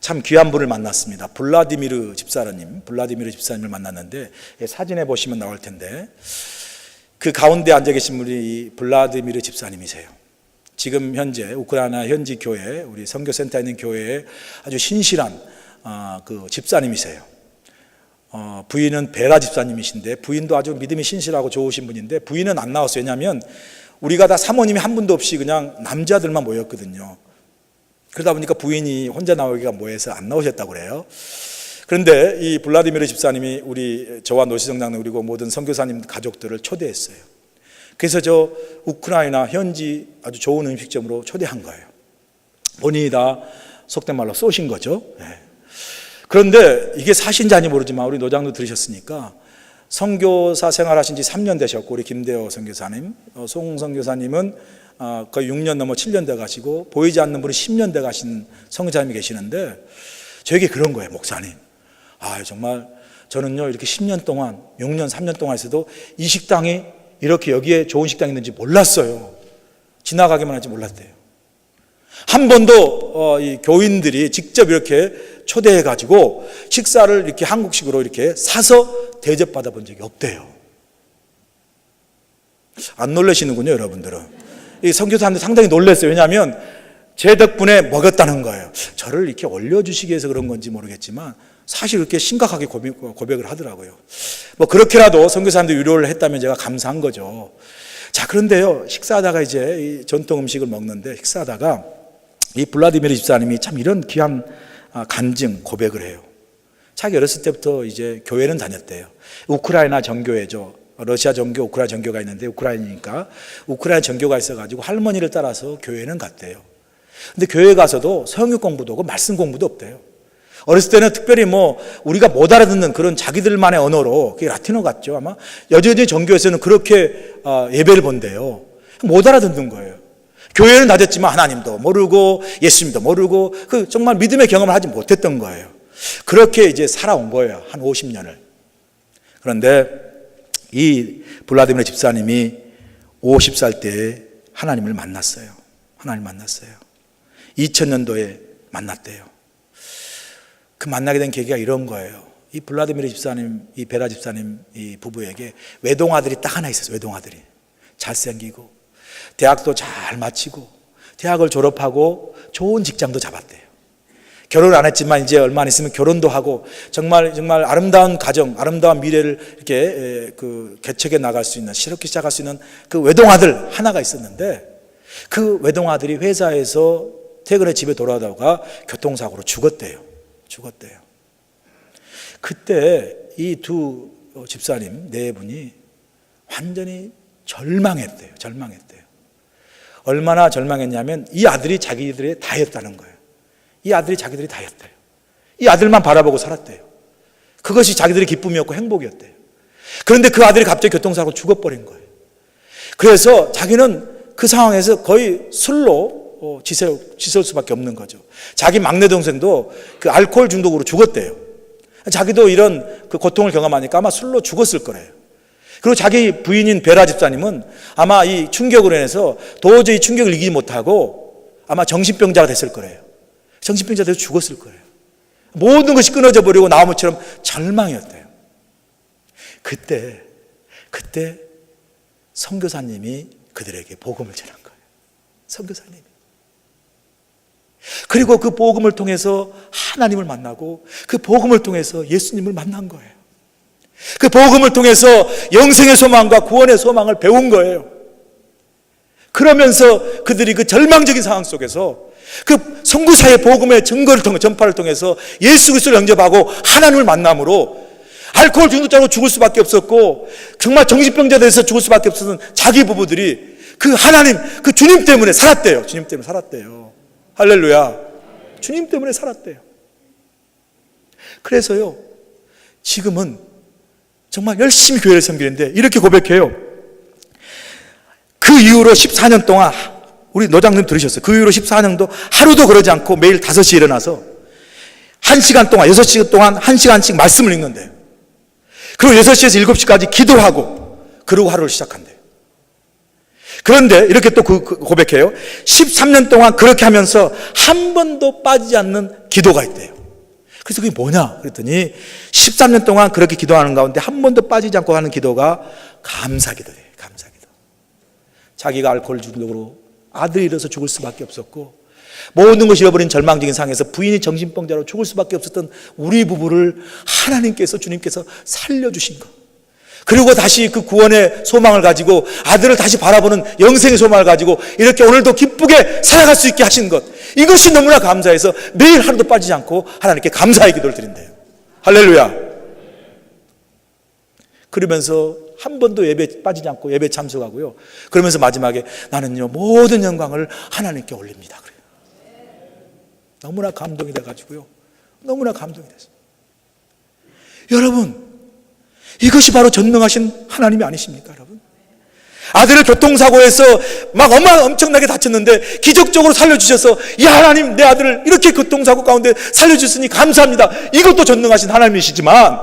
Speaker 2: 참 귀한 분을 만났습니다. 블라디미르 집사님을 만났는데, 사진에 보시면 나올 텐데 그 가운데 앉아 계신 분이 블라디미르 집사님이세요. 지금 현재 우크라이나 현지 교회, 우리 선교센터에 있는 교회에 아주 신실한 그 집사님이세요. 부인은 베라 집사님이신데, 부인도 아주 믿음이 신실하고 좋으신 분인데 부인은 안 나왔어요. 왜냐하면 우리가 다 사모님이 한 분도 없이 그냥 남자들만 모였거든요. 그러다 보니까 부인이 혼자 나오기가 뭐해서 안 나오셨다고 그래요. 그런데 이 블라디미르 집사님이 저와 노시성장로 그리고 모든 선교사님 가족들을 초대했어요. 그래서 저 우크라이나 현지 아주 좋은 음식점으로 초대한 거예요. 본인이 다 속된 말로 쏘신 거죠. 그런데 이게 사실인지 아닌지 모르지만 우리 노장도 들으셨으니까, 선교사 생활하신 지 3년 되셨고, 우리 김대호 선교사님, 송 선교사님은 거의 6년 넘어 7년 돼 가시고, 보이지 않는 분이 10년 돼 가신 선교사님이 계시는데 저에게 그런 거예요. 목사님, 정말 저는요 이렇게 10년 동안 6년 3년 동안 있어도 이 식당이 이렇게 여기에 좋은 식당이 있는지 몰랐어요. 지나가기만 하지 몰랐대요. 한 번도 이 교인들이 직접 이렇게 초대해 가지고 식사를 이렇게 한국식으로 이렇게 사서 대접받아 본 적이 없대요. 안 놀라시는군요, 여러분들은. 이 선교사님들 상당히 놀랐어요. 왜냐하면 제 덕분에 먹었다는 거예요. 저를 이렇게 올려주시기 위해서 그런 건지 모르겠지만 사실 그렇게 심각하게 고백을 하더라고요. 뭐 그렇게라도 선교사님들 위로를 했다면 제가 감사한 거죠. 자, 그런데요, 식사하다가 이제 이 전통 음식을 먹는데, 식사하다가 이 블라디미르 집사님이 참 이런 귀한 간증 고백을 해요. 자기 어렸을 때부터 이제 교회는 다녔대요. 우크라이나 정교회죠. 러시아 정교, 우크라이나 정교가 있는데, 우크라이나니까 우크라이나 정교가 있어가지고 할머니를 따라서 교회는 갔대요. 근데 교회 가서도 성경 공부도 없고 말씀 공부도 없대요. 어렸을 때는 특별히 우리가 못 알아듣는 그런 자기들만의 언어로, 그게 라틴어 같죠. 아마 여전히 정교에서는 그렇게 예배를 본대요. 못 알아듣는 거예요. 교회는 다녔지만 하나님도 모르고 예수님도 모르고 정말 믿음의 경험을 하지 못했던 거예요. 그렇게 이제 살아온 거예요. 한 50년을. 그런데 이 블라디미르 집사님이 50살 때 하나님을 만났어요. 2000년도에 만났대요. 그 만나게 된 계기가 이런 거예요. 이 블라디미르 집사님, 이 베라 집사님 이 부부에게 외동아들이 딱 하나 있었어요. 외동아들이 잘생기고 대학도 잘 마치고 대학을 졸업하고 좋은 직장도 잡았대요. 결혼 안 했지만 이제 얼마 안 있으면 결혼도 하고 정말 아름다운 가정, 아름다운 미래를 이렇게 개척해 나갈 수 있는, 새롭게 시작할 수 있는 그 외동아들 하나가 있었는데, 그 외동아들이 회사에서 퇴근해 집에 돌아오다가 교통사고로 죽었대요. 그때 이 두 집사님 네 분이 완전히 절망했대요. 얼마나 절망했냐면 이 아들이 자기들의 다였다는 거예요. 이 아들만 바라보고 살았대요. 그것이 자기들의 기쁨이었고 행복이었대요. 그런데 그 아들이 갑자기 교통사고로 죽어버린 거예요. 그래서 자기는 그 상황에서 거의 술로 지설 수밖에 없는 거죠. 자기 막내 동생도 그 알코올 중독으로 죽었대요. 자기도 이런 그 고통을 경험하니까 아마 술로 죽었을 거래요. 그리고 자기 부인인 베라 집사님은 아마 이 충격으로 인해서 도저히 충격을 이기지 못하고 아마 정신병자가 됐을 거래요. 정신병자 돼서 죽었을 거예요. 모든 것이 끊어져 버리고 나무처럼 절망이었대요. 그때 선교사님이 그들에게 복음을 전한 거예요. 선교사님이. 그리고 그 복음을 통해서 하나님을 만나고 그 복음을 통해서 예수님을 만난 거예요. 그 복음을 통해서 영생의 소망과 구원의 소망을 배운 거예요. 그러면서 그들이 그 절망적인 상황 속에서 그 선구사의 복음의 증거를 통해 전파를 통해서 예수 그리스도를 영접하고 하나님을 만남으로 알코올 중독자로 죽을 수밖에 없었고 정말 정신병자 돼서 죽을 수밖에 없었던 자기 부부들이 그 하나님, 그 주님 때문에 살았대요. 주님 때문에 살았대요. 할렐루야. 주님 때문에 살았대요. 그래서요, 지금은 정말 열심히 교회를 섬기는데 이렇게 고백해요. 그 이후로 14년 동안, 우리 노장님 들으셨어요. 그 이후로 14년도 하루도 그러지 않고 매일 5시에 일어나서 1시간 동안, 6시간 동안 1시간씩 말씀을 읽는데요. 그리고 6시에서 7시까지 기도하고 그러고 하루를 시작한대요. 그런데 이렇게 또 고백해요. 13년 동안 그렇게 하면서 한 번도 빠지지 않는 기도가 있대요. 그래서 그게 뭐냐 그랬더니 13년 동안 그렇게 기도하는 가운데 한 번도 빠지지 않고 하는 기도가 감사기도예요. 감사기도. 자기가 알코올 중독으로 아들이 잃어서 죽을 수밖에 없었고 모든 것을 잃어버린 절망적인 상황에서 부인이 정신병자로 죽을 수밖에 없었던 우리 부부를 하나님께서, 주님께서 살려주신 것, 그리고 다시 그 구원의 소망을 가지고 아들을 다시 바라보는 영생의 소망을 가지고 이렇게 오늘도 기쁘게 살아갈 수 있게 하신 것, 이것이 너무나 감사해서 매일 하루도 빠지지 않고 하나님께 감사의 기도를 드린대요. 할렐루야. 그러면서 한 번도 예배 빠지지 않고 예배 참석하고요. 그러면서 마지막에 나는요 모든 영광을 하나님께 올립니다. 그래요. 너무나 감동이 돼가지고요. 너무나 감동이 됐어요. 여러분, 이것이 바로 전능하신 하나님이 아니십니까, 여러분? 아들을 교통사고에서 막 엄청나게 다쳤는데 기적적으로 살려주셔서, 이 하나님, 내 아들을 이렇게 교통사고 가운데 살려주셨으니 감사합니다. 이것도 전능하신 하나님이시지만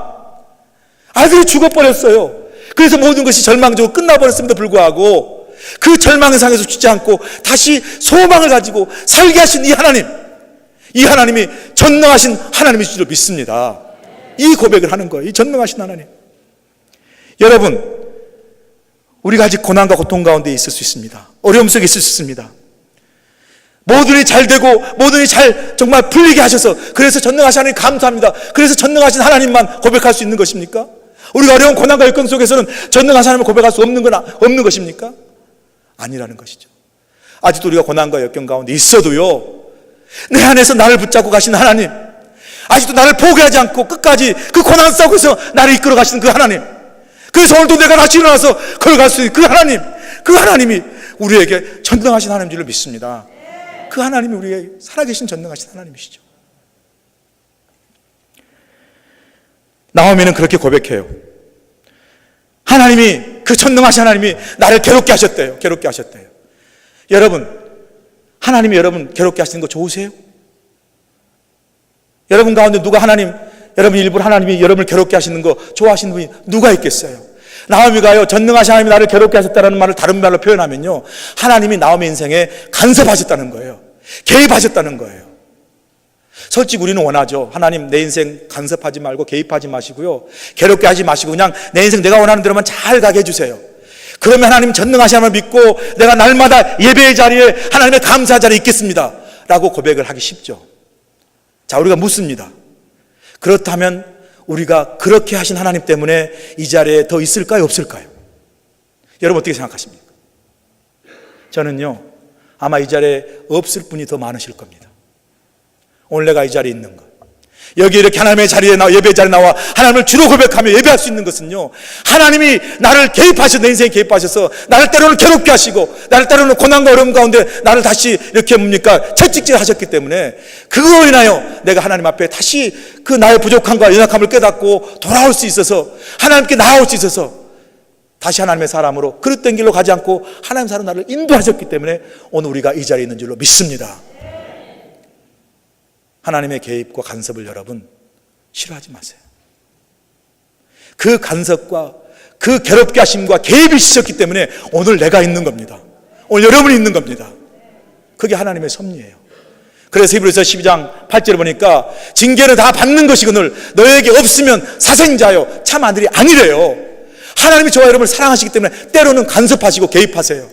Speaker 2: 아들이 죽어버렸어요. 그래서 모든 것이 절망적으로 끝나버렸음에도 불구하고 그 절망의 상에서 죽지 않고 다시 소망을 가지고 살게 하신 이 하나님, 이 하나님이 전능하신 하나님이실 줄 믿습니다. 이 고백을 하는 거예요. 이 전능하신 하나님. 여러분, 우리가 아직 고난과 고통 가운데 있을 수 있습니다. 어려움 속에 있을 수 있습니다. 모든 일이 잘 되고 모든 일이 잘 정말 풀리게 하셔서, 그래서 전능하신 하나님 감사합니다. 그래서 전능하신 하나님만 고백할 수 있는 것입니까? 우리가 어려운 고난과 역경 속에서는 전능하신 하나님을 고백할 수 없는 것입니까? 아니라는 것이죠. 아직도 우리가 고난과 역경 가운데 있어도요, 내 안에서 나를 붙잡고 가신 하나님, 아직도 나를 포기하지 않고 끝까지 그 고난 속에서 나를 이끌어 가시는 그 하나님, 그래서 오늘도 내가 다시 일어나서 걸어갈 수 있는 그 하나님, 그 하나님이 우리에게 전능하신 하나님인 줄 믿습니다. 그 하나님이 우리에게 살아계신 전능하신 하나님이시죠. 나오미는 그렇게 고백해요. 하나님이, 그 전능하신 하나님이 나를 괴롭게 하셨대요. 괴롭게 하셨대요. 여러분, 하나님이 여러분 괴롭게 하시는 거 좋으세요? 여러분 가운데 누가 여러분 일부러 하나님이 여러분을 괴롭게 하시는 거 좋아하시는 분이 누가 있겠어요? 나오미가요, 전능하신 하나님이 나를 괴롭게 하셨다는 말을 다른 말로 표현하면요, 하나님이 나오미 인생에 간섭하셨다는 거예요. 개입하셨다는 거예요. 솔직히 우리는 원하죠. 하나님, 내 인생 간섭하지 말고 개입하지 마시고요, 괴롭게 하지 마시고 그냥 내 인생 내가 원하는 대로만 잘 가게 해주세요. 그러면 하나님 전능하신 하나님을 믿고 내가 날마다 예배의 자리에 하나님의 감사 자리에 있겠습니다 라고 고백을 하기 쉽죠. 자, 우리가 묻습니다. 그렇다면 우리가 그렇게 하신 하나님 때문에 이 자리에 더 있을까요, 없을까요? 여러분 어떻게 생각하십니까? 저는요, 아마 이 자리에 없을 분이 더 많으실 겁니다. 오늘 내가 이 자리에 있는 것, 여기 이렇게 하나님의 자리에 예배 자리에 나와 하나님을 주로 고백하며 예배할 수 있는 것은요, 하나님이 나를 개입하셔서, 내 인생에 개입하셔서 나를 때로는 괴롭게 하시고 나를 때로는 고난과 어려움 가운데 나를 다시 이렇게 채찍질 하셨기 때문에 그거로 인하여 내가 하나님 앞에 다시 그 나의 부족함과 연약함을 깨닫고 돌아올 수 있어서, 하나님께 나아올 수 있어서 다시 하나님의 사람으로 그릇된 길로 가지 않고 하나님 사람 나를 인도하셨기 때문에 오늘 우리가 이 자리에 있는 줄로 믿습니다. 하나님의 개입과 간섭을 여러분 싫어하지 마세요. 그 간섭과 그 괴롭게 하심과 개입이 있으셨기 때문에 오늘 내가 있는 겁니다. 오늘 여러분이 있는 겁니다. 그게 하나님의 섭리예요. 그래서 히브리서 12장 8절에 보니까 징계는 다 받는 것이거늘 너에게 없으면 사생자요 참 아들이 아니래요. 하나님이 저와 여러분을 사랑하시기 때문에 때로는 간섭하시고 개입하세요.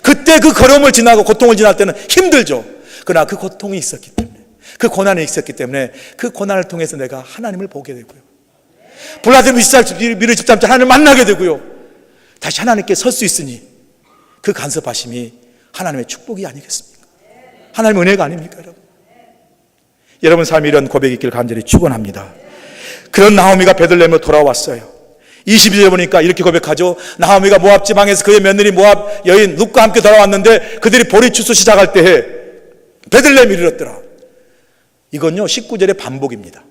Speaker 2: 그때 그 걸음을 지나고 고통을 지날 때는 힘들죠. 그러나 그 고통이 있었기 때문에, 그 고난이 있었기 때문에 그 고난을 통해서 내가 하나님을 보게 되고요, 블라디미르 집사님 하나님을 만나게 되고요. 다시 하나님께 설 수 있으니 그 간섭하심이 하나님의 축복이 아니겠습니까? 하나님의 은혜가 아닙니까, 여러분? 여러분 삶에 이런 고백이 있기를 간절히 축원합니다. 그런 나오미가 베들레헴으로 돌아왔어요. 22절에 보니까 이렇게 고백하죠. 나오미가 모압 지방에서 그의 며느리 모압 여인 룻과 함께 돌아왔는데 그들이 보리 추수 시작할 때에 베들레헴에 이르렀더라. 이건요 19절의 반복입니다.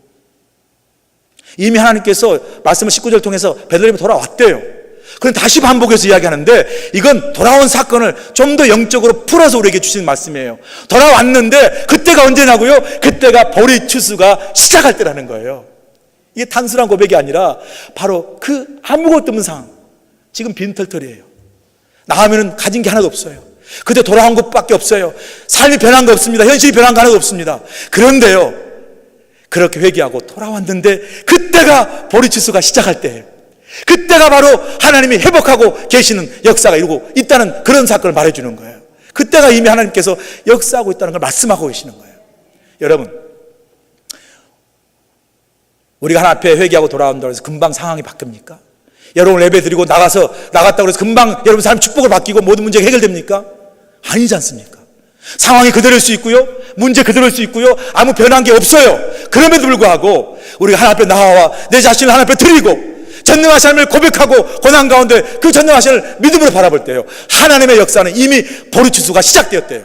Speaker 2: 이미 하나님께서 말씀을 19절 통해서 베들레헴에 돌아왔대요. 그런데 다시 반복해서 이야기하는데 이건 돌아온 사건을 좀 더 영적으로 풀어서 우리에게 주시는 말씀이에요. 돌아왔는데 그때가 언제냐고요? 그때가 보리 추수가 시작할 때라는 거예요. 이게 단순한 고백이 아니라 바로 그 아무것도 없는 상황, 지금 빈털털이에요. 나오미는 가진 게 하나도 없어요. 그때 돌아온 것밖에 없어요. 삶이 변한 거 없습니다. 현실이 변한 거 하나도 없습니다. 그런데요, 그렇게 회개하고 돌아왔는데 그때가 보리 추수가 시작할 때예요. 그때가 바로 하나님이 회복하고 계시는 역사가 이루고 있다는 그런 사건을 말해주는 거예요. 그때가 이미 하나님께서 역사하고 있다는 걸 말씀하고 계시는 거예요. 여러분, 우리가 하나님 앞에 회개하고 돌아온다고 해서 금방 상황이 바뀝니까? 여러분 예배 드리고 나갔다고 해서 금방 여러분 삶 축복을 바뀌고 모든 문제가 해결됩니까? 아니지 않습니까? 상황이 그대로일 수 있고요, 문제 그대로일 수 있고요, 아무 변한 게 없어요. 그럼에도 불구하고 우리가 하나님 앞에 나와 내 자신을 하나님 앞에 드리고 전능하신 하나님을 고백하고 고난 가운데 그 전능하신 하나님을 믿음으로 바라볼 때요, 하나님의 역사는 이미 보리 추수가 시작되었대요.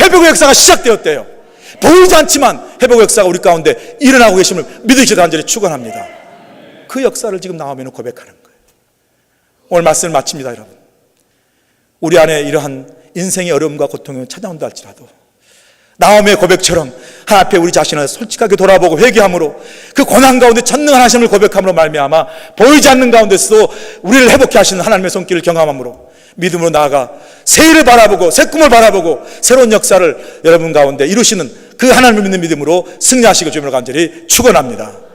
Speaker 2: 회복의 역사가 시작되었대요. 보이지 않지만 회복의 역사가 우리 가운데 일어나고 계심을 믿으시도록 간절히 축원합니다. 그 역사를 지금 나오미는 고백하는 거예요. 오늘 말씀을 마칩니다. 여러분, 우리 안에 이러한 인생의 어려움과 고통이 찾아온다 할지라도 나오미의 고백처럼 하나님 앞에 우리 자신을 솔직하게 돌아보고 회개함으로 그 고난 가운데 전능한 하심을 고백함으로 말미암아 보이지 않는 가운데서도 우리를 회복해 하시는 하나님의 손길을 경험함으로 믿음으로 나아가 새 일을 바라보고 새 꿈을 바라보고 새로운 역사를 여러분 가운데 이루시는 그 하나님을 믿는 믿음으로 승리하시길 주님으로 간절히 축원합니다.